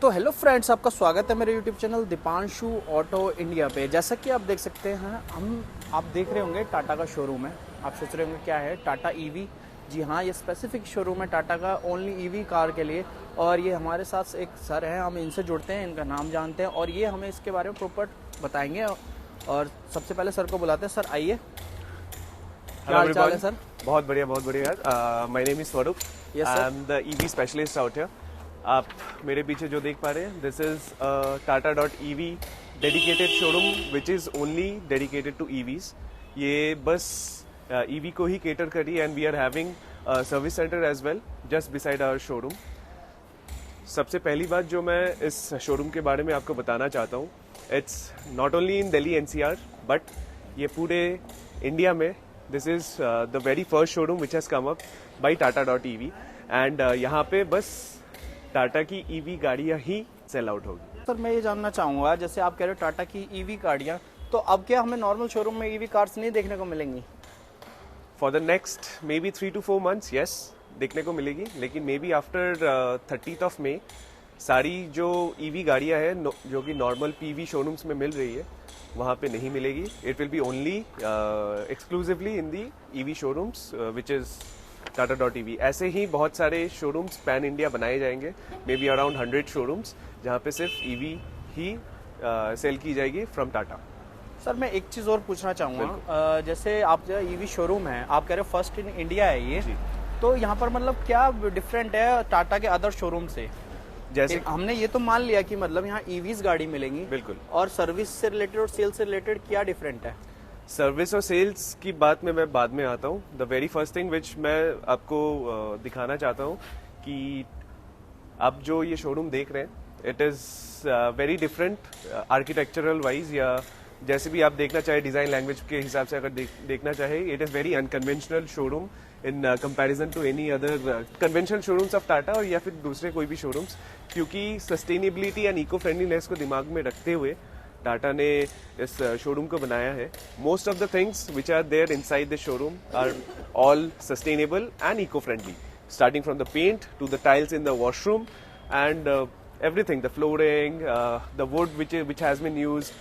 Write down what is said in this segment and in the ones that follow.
तो hello friends, आपका स्वागत है मेरे YouTube channel Deepanshu auto India पे। जैसा कि आप देख सकते हैं, आप देख रहे होंगे टाटा का शोरूम है। आप सोच रहे होंगे क्या है टाटा ईवी। जी हाँ, ये स्पेसिफिक शोरूम है टाटा का ओनली ईवी कार के लिए। और ये हमारे साथ एक सर हैं, हम इनसे जुड़ते हैं, इनका नाम जानते हैं और ये हमें इसके बारे में प्रॉपर बताएंगे। और सबसे पहले सर को बुलाते हैं। सर आइए, क्या हाल चाल है सर? बहुत बढ़िया यार। My name is Swaroop. Yes, sir. I am the EV specialist out here. आप मेरे पीछे जो देख पा रहे हैं, this is Tata dot EV dedicated showroom which is only dedicated to EVs. ये बस ईवी को ही केटर करी and we are having service centre as well just beside our showroom. सबसे पहली बात जो मैं इस शोरूम के बारे में आपको बताना चाहता हूँ, it's not only in Delhi NCR but ये पूरे इंडिया में this is the very first showroom which has come up by Tata dot EV and यहाँ पे बस टाटा की ईवी गाड़ियाँ ही सेल आउट होगी। सर मैं ये जानना चाहूँगा, जैसे आप कह रहे हो टाटा की ईवी गाड़ियाँ, तो अब क्या हमें नॉर्मल शोरूम में ईवी कार्स नहीं देखने को मिलेंगी? For the next may be 3 to 4 months yes देखने को मिलेगी, लेकिन may be after 30th of May सारी जो ईवी गाड़ियाँ हैं जो कि नॉर्मल पीवी शोरूम्स में मिल रही है वहाँ पे नहीं मिलेगी। It will be only exclusively in the EV showrooms which is Tata dot EV. ऐसे ही बहुत सारे शोरूम्स पैन इंडिया बनाए जाएंगे, मे बी अराउंड 100 शोरूम्स जहाँ पे सिर्फ ईवी ही सेल की जाएगी फ्रॉम टाटा। सर मैं एक चीज़ और पूछना चाहूँगा, जैसे आप जो ईवी शोरूम है, आप कह रहे हो फर्स्ट इन इंडिया है ये, तो यहाँ पर मतलब क्या डिफरेंट है टाटा के अदर शोरूम से? जैसे हमने ये तो मान लिया कि मतलब यहाँ ईवीज गाड़ी मिलेंगी, बिल्कुल, और सर्विस से रिलेटेड और सेल्स से रिलेटेड क्या डिफरेंट है? सर्विस और सेल्स की बात में मैं बाद में आता हूँ। The very first thing which मैं आपको दिखाना चाहता हूँ कि आप जो ये शोरूम देख रहे हैं, it is very different architectural wise, या जैसे भी आप देखना चाहे डिज़ाइन लैंग्वेज के हिसाब से अगर देखना चाहे, it is very unconventional showroom in comparison to any other conventional showrooms of Tata और या फिर दूसरे कोई भी शोरूम्स, क्योंकि सस्टेनेबिलिटी एंड इको फ्रेंडलीनेस को दिमाग में रखते हुए टाटा ने इस शोरूम को बनाया है। Most of the things which are there inside this showroom are all sustainable and eco friendly, starting from the paint to the tiles in the washroom and everything, the flooring, the wood which has been used,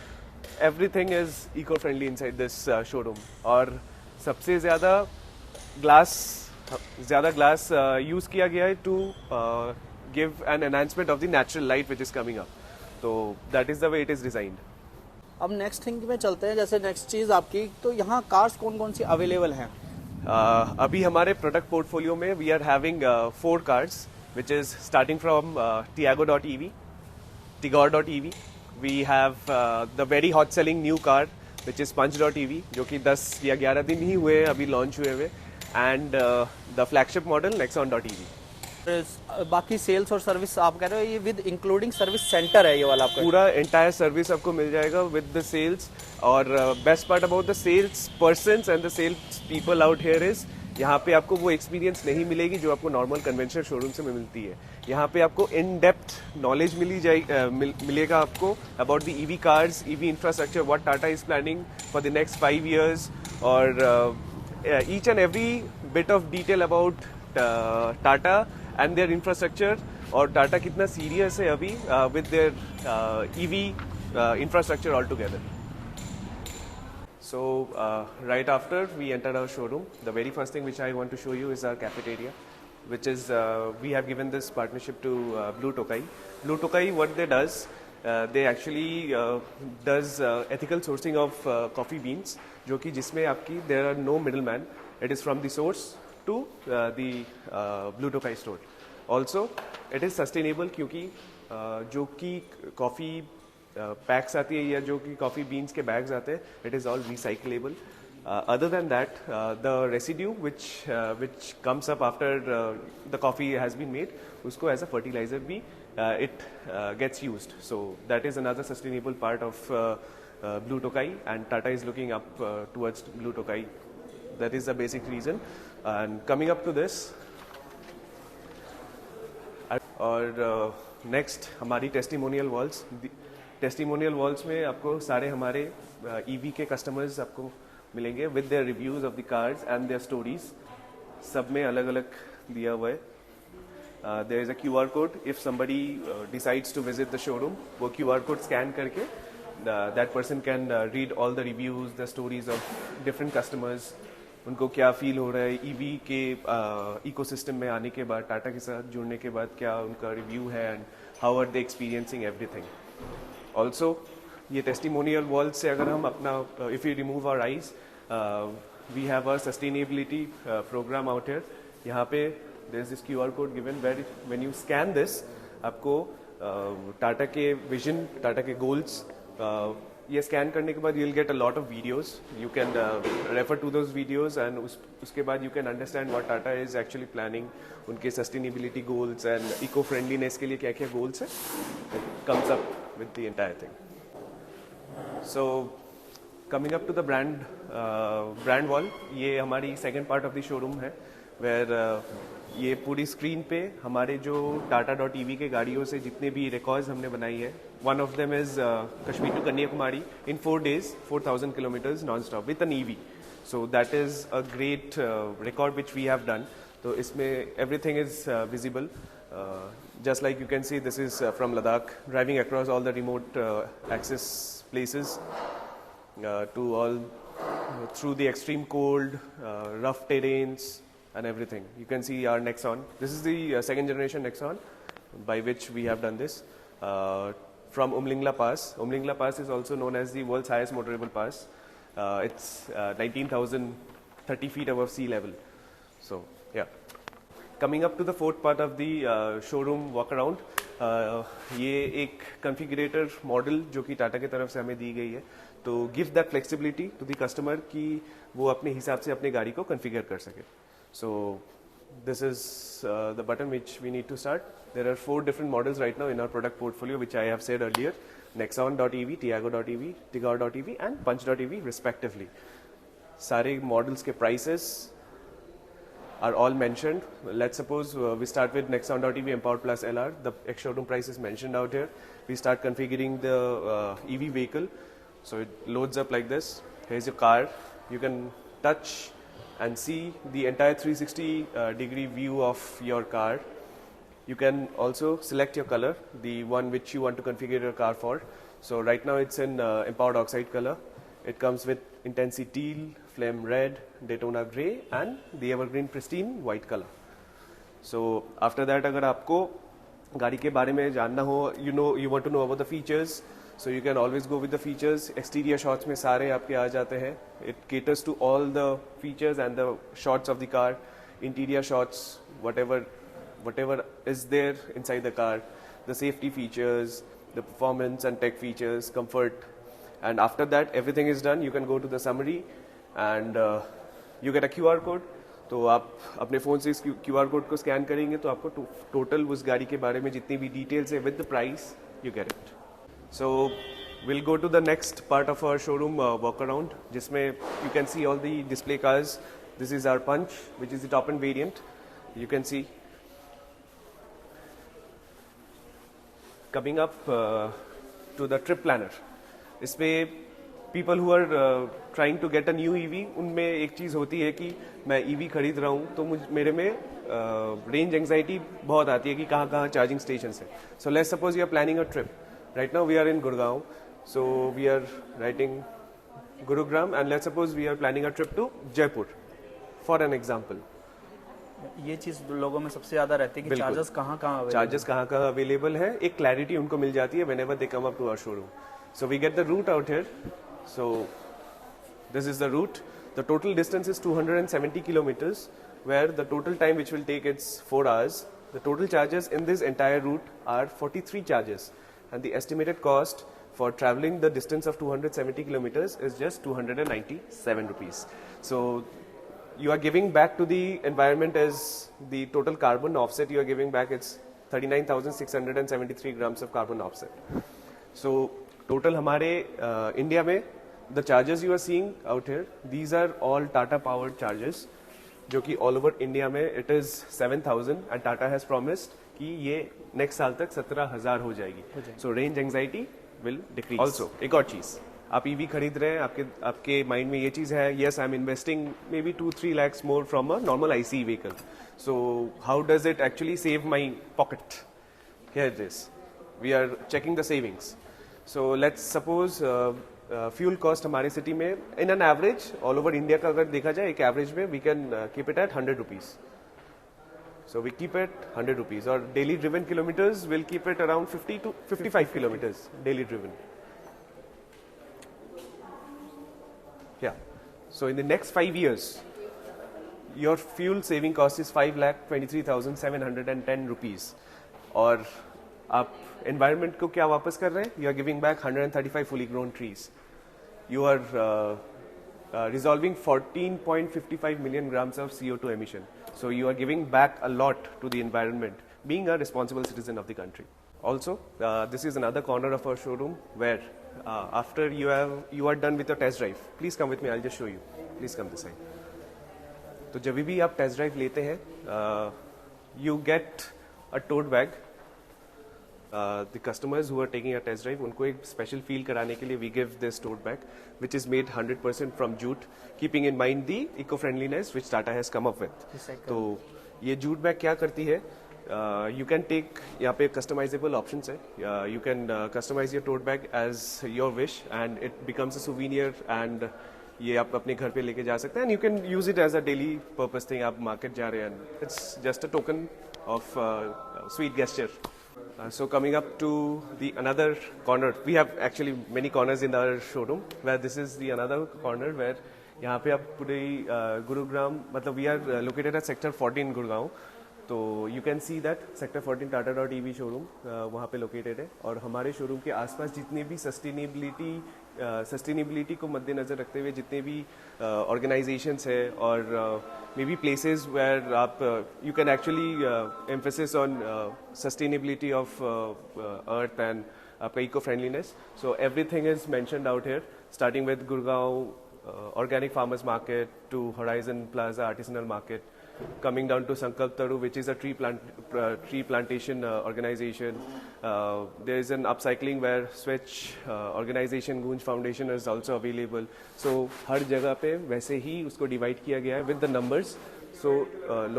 everything is eco-friendly inside this showroom. और सबसे ज़्यादा glass use किया गया है to give an enhancement of the natural light which is coming up. तो that is the way it is designed. अब next thing में चलते हैं, जैसे नेक्स्ट चीज़ आपकी, तो यहाँ कार्स कौन कौन सी अवेलेबल हैं? अभी हमारे प्रोडक्ट पोर्टफोलियो में we are having 4 cars which is starting from Tiago.ev, Tigor.ev. We have the very hot selling new car which is Punch.ev, जो कि 10 या 11 दिन ही हुए अभी लॉन्च हुए हुए, and the flagship model Nexon.ev. बाकी सेल्स और सर्विस आप कह रहे हो ये विद इंक्लूडिंग सर्विस सेंटर है ये वाला आपका? पूरा एंटायर सर्विस आपको मिल जाएगा विद द सेल्स। और best part about the sales persons and the sales people out here is, यहाँ पे आपको वो एक्सपीरियंस नहीं मिलेगी जो आपको नॉर्मल कन्वेंशनल शोरूम से मिलती है। यहाँ पे आपको इन डेप्थ नॉलेज मिलेगा आपको about the EV cars, EV infrastructure, what Tata is planning for the next 5 years, और each and every bit of detail about Tata and their infrastructure, और टाटा कितना सीरियस है अभी with their EV infrastructure all together. So right after we entered our showroom, the very first thing which I want to show you is our cafeteria, which is we have given this partnership to Blue Tokai. Blue Tokai, what they does, they actually does ethical sourcing of coffee beans, जो कि जिसमें आपकी there are no middleman. It is from the source to the Blue Tokai store. Also, it is sustainable क्योंकि जो कि coffee PACS आती है या जो कि कॉफ़ी बीन्स के बैग्स आते हैं, it is all recyclable. Other than that, the residue which comes up after the coffee has been made, उसको एज अ फर्टिलाइजर भी it gets used. So that is another sustainable part of Blue Tokai and Tata is looking up towards Blue Tokai. That is the basic reason. And coming up to this, और next हमारी testimonial walls. Testimonial walls में आपको सारे हमारे EV के customers आपको मिलेंगे with their reviews of the cars and their stories, सब में अलग अलग दिया हुआ है। there is a QR code. If somebody decides to visit the showroom, वो QR code scan करके that person can read all the reviews, the stories of different customers. उनको क्या फील हो रहा है ईवी के इकोसिस्टम में आने के बाद, टाटा के साथ जुड़ने के बाद क्या उनका रिव्यू है and how are they experiencing everything. Also ये टेस्टिमोनियल वॉल से अगर हम अपना if you remove our eyes, we have a sustainability programme out here. यहाँ पे there is this QR code given where when you scan this, आपको टाटा के vision, Tata के गोल्स, ये स्कैन करने के बाद you will get a lot of videos. You can refer to those videos and उसके बाद you can understand what Tata is actually planning, उनके sustainability goals and eco friendliness के लिए क्या क्या गोल्स है. It comes up with the entire thing. So coming up to the brand wall, ये हमारी second part of the showroom है where ये पूरी स्क्रीन पे हमारे जो tata.ev के गाड़ियों से जितने भी रिकॉर्ड्स हमने बनाई है, one of them is Kashmir to Kanyakumari in 4 days 4,000 kilometers non stop with an EV. So that is a great record which we have done. तो इसमें everything is visible. Just like you can see, this is from Ladakh, driving across all the remote access places to all through the extreme cold, rough terrains and everything. You can see our Nexon. This is the second generation Nexon by which we have done this from Umlingla Pass. Umlingla Pass is also known as the world's highest motorable pass. It's 19,030 feet above sea level. So yeah. Coming up to the fourth part of the showroom walk around, ये एक configurator model जो कि टाटा की तरफ से हमें दी गई है, तो give that flexibility to the customer कि वो अपने हिसाब से अपनी गाड़ी को configure कर सके. So this is the button which we need to start. There are 4 different models right now in our product portfolio which I have said earlier: Nexon.ev, Tiago.ev, Tigor.ev and Punch.ev respectively. सारे models के prices are all mentioned. Let's suppose we start with Nexon.ev Empowered Plus LR. The ex-showroom price is mentioned out here. We start configuring the EV vehicle. So it loads up like this. Here's your car. You can touch and see the entire 360 degree view of your car. You can also select your color, the one which you want to configure your car for. So right now it's in Empowered Oxide color. It comes with Intensity Teal, Flame Red, Daytona Grey and the Evergreen Pristine White color. So after that, अगर आपको गाड़ी के बारे में जानना हो, you want to know about the features, so you can always go with the features. Exterior shots में सारे आपके आ जाते हैं. It caters to all the features and the shots of the car. Interior shots, whatever is there inside the car, the safety features, the performance and tech features, comfort. And after that, everything is done. You can go to the summary and you get a QR code. तो आप अपने phone से इस QR code को scan करेंगे तो आपको total उस गाड़ी के बारे में जितनी भी डिटेल्स है with the price you get it. So will go to the next part of our showroom walk around, जिसमें you can see all the display cars. This is our punch which is the top end variant. You can see coming up to the trip planner. इसमें people who are trying to get a new EV, उनमें एक चीज़ होती है कि मैं EV खरीद रहा हूँ तो मेरे में रेंज एंग्जाइटी बहुत आती है कि कहाँ कहाँ चार्जिंग स्टेशन है. So let's suppose you are planning a trip. Right now we are in Gurgaon, so we are writing Gurugram and let's suppose we are planning a trip to Jaipur for an example. ये चीज लोगों में सबसे ज्यादा रहती है कि चार्जेस कहाँ कहाँ अवेलेबल है. एक क्लैरिटी उनको मिल जाती है whenever they come up to our showroom. So we get the route out here. So this is the route. The total distance is 270 kilometers, where the total time which will take it's 4 hours. The total charges in this entire route are 43 charges, and the estimated cost for traveling the distance of 270 kilometers is just 297 rupees. So you are giving back to the environment as the total carbon offset you are giving back. It's 39,673 grams of carbon offset. So total हमारे India में the chargers you are seeing out here, these are all Tata powered chargers, जो कि all over India में it is 7,000 and Tata has promised कि ये नेक्स्ट साल तक 17,000 हो जाएगी. So range anxiety will decrease. Also एक और चीज, आप ईवी खरीद रहे हैं, आपके माइंड में ये चीज़ है, yes I am investing maybe 2-3 lakhs more from a normal ICE vehicle, so how does it actually save my pocket? Here it is, we are checking the savings. So let's suppose fuel cost हमारे city में in an average all over India का अगर देखा जाए, एक average में we can keep it at 100 rupees. So we keep it 100 rupees, or daily driven kilometers will keep it around 50 to 55 kilometers daily driven. Yeah. So in the next 5 years, your fuel saving cost is 5,23,710 rupees. और आप environment को क्या वापस कर रहे हैं? You are giving back 135 fully grown trees. You are resolving 14.55 million grams of CO2 emission. So you are giving back a lot to the environment, being a responsible citizen of the country. Also, this is another corner of our showroom where after you are done with your test drive, please come with me, I'll just show you. Please come this side. तो जब भी आप test drive लेते हैं, you get a tote bag. The customers who are taking a test drive, उनको एक special feel कराने के लिए we give this tote bag which is made 100% from jute, keeping in mind the eco-friendliness which Tata has come up with. तो ये jute bag क्या करती है? You can take, यहाँ पे customizable options है. You can customize your tote bag as your wish and it becomes a souvenir, and ये आप अपने घर पे लेके जा सकते हैं, and you can use it as a daily purpose thing. आप मार्केट जा रहे हैं, it's just a token of sweet gesture. So coming up to the another corner, we have actually many corners in our showroom, where this is the another corner where यहाँ पे आप पूरे गुरुग्राम, मतलब we are located at sector 14 Gurgaon, तो you can see that sector 14 Tata.EV showroom वहाँ पे located है. और हमारे शोरूम के आसपास जितने भी सस्टेनेबिलिटी को मद्देनजर रखते हुए जितने भी ऑर्गेनाइजेशंस है, और मे बी प्लेसेस वेयर आप you can actually emphasis on sustainability of earth and आपका eco friendliness. So everything is mentioned out here, starting with Gurgaon organic farmers market to Horizon Plaza artisanal market, coming down to Sankalp Taru, which is a tree plantation organization. There is an upcycling where Switch organization, Gunj Foundation is also available. So हर जगह पे वैसे ही उसको divide किया गया है with the numbers. So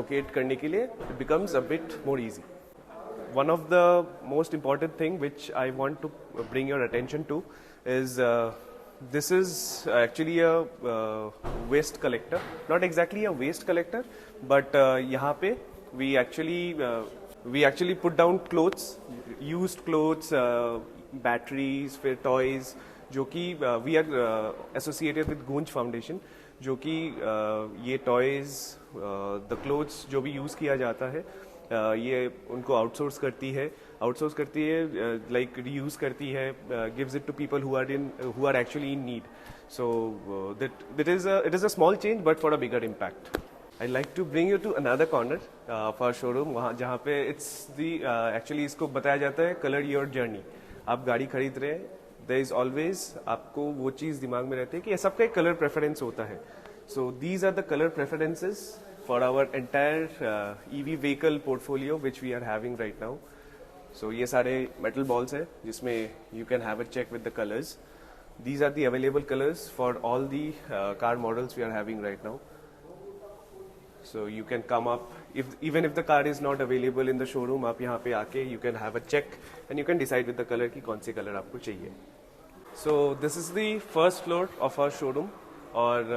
locate करने के लिए it becomes a bit more easy. One of the most important thing which I want to bring your attention to is this is actually a waste collector. Not exactly a waste collector, but यहाँ पे we actually put down clothes, used clothes, batteries, फिर toys, जो कि we are associated with Gunj Foundation, जो कि ये toys, the clothes जो भी use किया जाता है, ये उनको आउटसोर्स करती है, लाइक रीयूज करती है, gives it to people who are actually in need. So it is a small change but for a bigger impact. I like to bring you to another corner of our showroom, वहाँ जहाँ पे it's the actually इसको बताया जाता है colour your journey. आप गाड़ी खरीद रहे हैं, देयर इज ऑलवेज आपको वो चीज़ दिमाग में रहती है कि सबका एक कलर प्रेफरेंस होता है. So these are the colour preferences for our entire EV vehicle portfolio which we are having right now. So ये सारे metal balls हैं जिसमें you can have a check with the colors. These are the available colors for all the car models we are having right now. So you can come up, even if the car is not available in the showroom, आप यहाँ पे आके you can have a check and you can decide with the color कि कौन से color आपको चाहिए. So this is the first floor of our showroom, और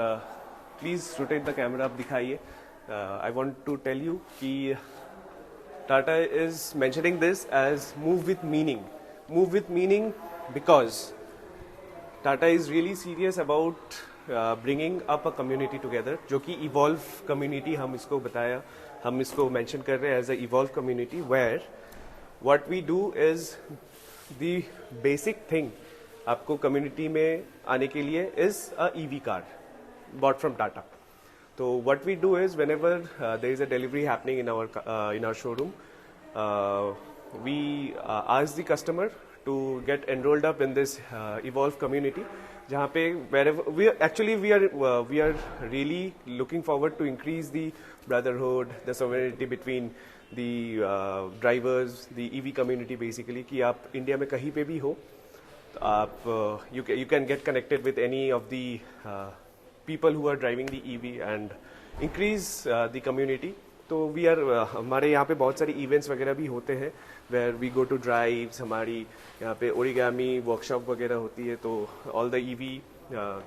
please rotate the camera, आप दिखाइए. I want to tell you कि Tata is mentioning this as move with meaning. Move with meaning because Tata is really serious about bringing up a community together, जो कि evolve community हम इसको बताया, हम इसको mention कर रहे हैं as a evolve community where what we do is the basic thing आपको community में आने के लिए is a EV car bought from Tata. So what we do is whenever there is a delivery happening in our showroom, we ask the customer to get enrolled up in this evolve community, जहाँ पे wherever we are really looking forward to increase the brotherhood, the solidarity between the drivers, the EV community basically, कि आप India में कहीं पे भी हो तो आप you can get connected with any of the people who are driving the EV and increase the community. तो वी आर हमारे यहाँ पे बहुत सारे इवेंट्स वगैरह भी होते हैं where we go to drives, हमारी यहाँ पे ओरिगामी वर्कशॉप वगैरह होती है. तो ऑल द EV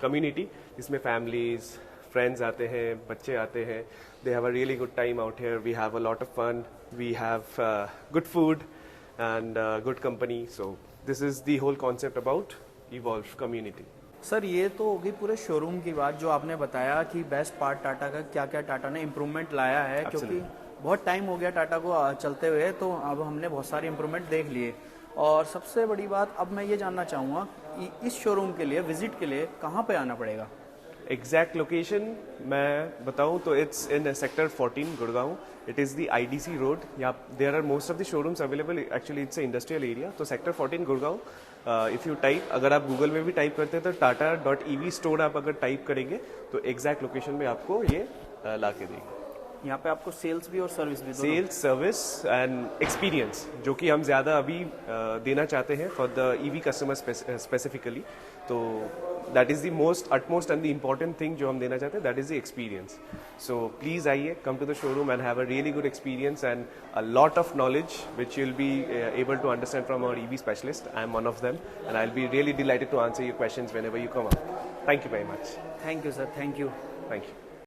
कम्युनिटी जिसमें फैमिलीज फ्रेंड्स आते हैं, बच्चे आते हैं, they have a really good time out here. We have a lot of fun, we have good food and good company. So this is the whole concept about evolve community. Sir ये तो होगी पूरे showroom की बात, जो आपने बताया कि बेस्ट पार्ट टाटा का क्या क्या टाटा ने इम्प्रूवमेंट लाया है. क्योंकि बहुत टाइम हो गया टाटा को चलते हुए, तो अब हमने बहुत सारे इम्प्रूवमेंट देख लिए. और सबसे बड़ी बात अब मैं ये जानना चाहूँगा कि इस शोरूम के लिए विजिट के लिए कहाँ पे आना पड़ेगा. एग्जैक्ट लोकेशन मैं बताऊं तो it's in sector 14 Gurgaon. It is the IDC road. यहाँ there are most of the showrooms available. Actually it's industrial area. तो sector 14 Gurgaon. If you type, अगर आप गूगल में भी टाइप करते हैं तो tata.ev store आप अगर टाइप करेंगे तो एग्जैक्ट लोकेशन में आपको ये ला के देगी. यहाँ पे आपको सेल्स भी और सर्विस भी, सेल्स, सर्विस एंड एक्सपीरियंस जो कि हम ज़्यादा अभी देना चाहते हैं for the EV customer specifically. तो that is the most utmost and the important thing जो हम देना चाहते हैं, that is the experience. So please आइए, come to the showroom and have a really good experience and a lot of knowledge which you'll be able to understand from our EV specialist. I am one of them and I'll be really delighted to answer your questions whenever you come up. Thank you very much. Thank you sir. Thank you. Thank you.